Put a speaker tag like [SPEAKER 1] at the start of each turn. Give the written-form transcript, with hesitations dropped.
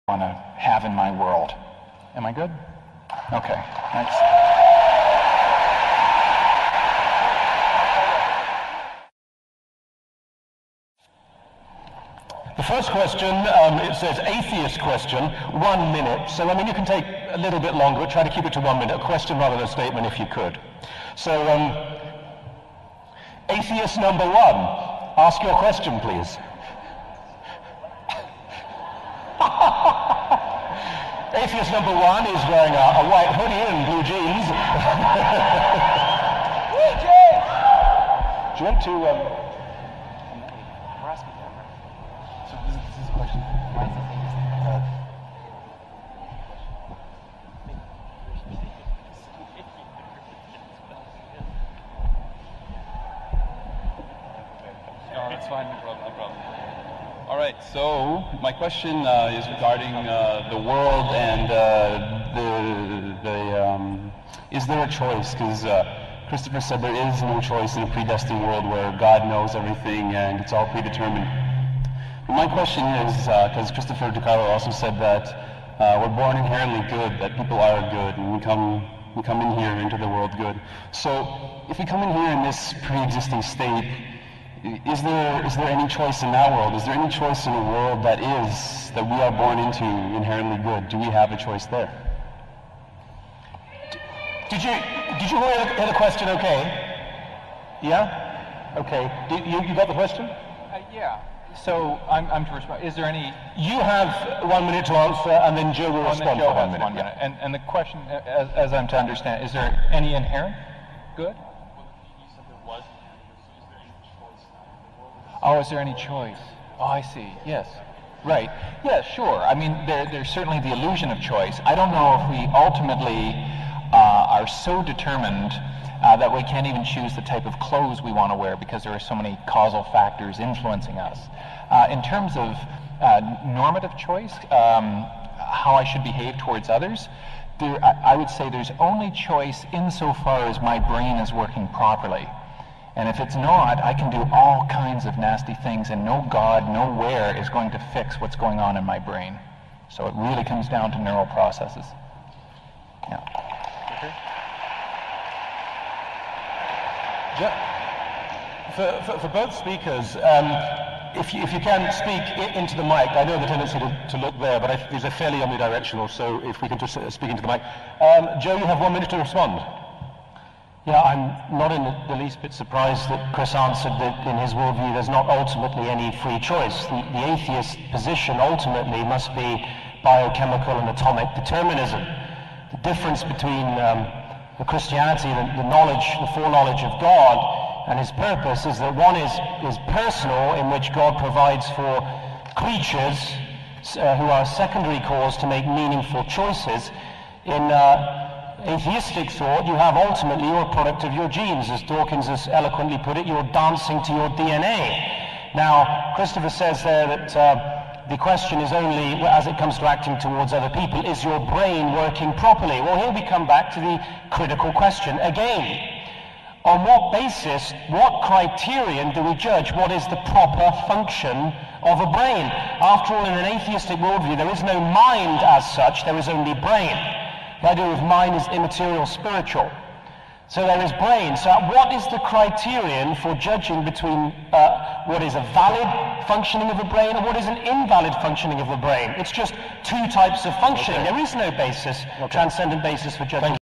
[SPEAKER 1] want to have in my world. Am I good? Okay, thanks.
[SPEAKER 2] The first question, it says atheist question, 1 minute. So, I mean, you can take a little bit longer, but try to keep it to 1 minute. A question rather than a statement if you could. So, atheist number 1, ask your question, please. Atheist number 1 is wearing a white hoodie and blue jeans. Do you want to...
[SPEAKER 1] We're asking for it. So this is a question. Why is this
[SPEAKER 3] No, that's fine. No problem. No problem. All right. So my question is regarding the world and is there a choice? Because Christopher said there is no choice in a predestined world where God knows everything and it's all predetermined. But my question is, because Christopher DiCarlo also said that we're born inherently good, that people are good, and we come in here into the world good. So if we come in here in this pre-existing state, is there any choice in that world? Is there any choice in a world that we are born into inherently good? Do we have a choice there?
[SPEAKER 2] Did you hear the question okay? Yeah? Okay. You got the question?
[SPEAKER 1] Yeah. So I'm to respond. Is there any...
[SPEAKER 2] You have 1 minute to answer, and then Joe will respond for 1 minute.
[SPEAKER 1] 1 minute. Yeah. And the question, as I'm to understand, is there any inherent good? Oh, is there any choice? Oh, I see. Yes. Right. Yeah, sure. I mean, there's certainly the illusion of choice. I don't know if we ultimately are so determined that we can't even choose the type of clothes we want to wear because there are so many causal factors influencing us. In terms of normative choice, how I should behave towards others, I would say there's only choice insofar as my brain is working properly. And if it's not, I can do all kinds of nasty things, and no God, nowhere is going to fix what's going on in my brain. So it really comes down to neural processes. Yeah.
[SPEAKER 2] Okay. For both speakers, if you can speak into the mic, I know the tendency to look there, but these are fairly omnidirectional, so if we can just speak into the mic. Joe, you have 1 minute to respond.
[SPEAKER 4] Yeah, I'm not in the least bit surprised that Chris answered that in his worldview there's not ultimately any free choice. The atheist position ultimately must be biochemical and atomic determinism. The difference between the Christianity, the knowledge, the foreknowledge of God and his purpose is that one is personal, in which God provides for creatures who are a secondary cause to make meaningful choices. In atheistic thought, you have ultimately you're a product of your genes. As Dawkins has eloquently put it, you're dancing to your DNA. Now, Christopher says there that the question is only, as it comes to acting towards other people, is your brain working properly? Well, here we come back to the critical question again. On what basis, what criterion do we judge what is the proper function of a brain? After all, in an atheistic worldview, there is no mind as such, there is only brain. The idea of mind is immaterial, spiritual. So there is brain. So what is the criterion for judging between what is a valid functioning of a brain and what is an invalid functioning of a brain? It's just two types of functioning. Okay. There is no basis, transcendent basis for judging.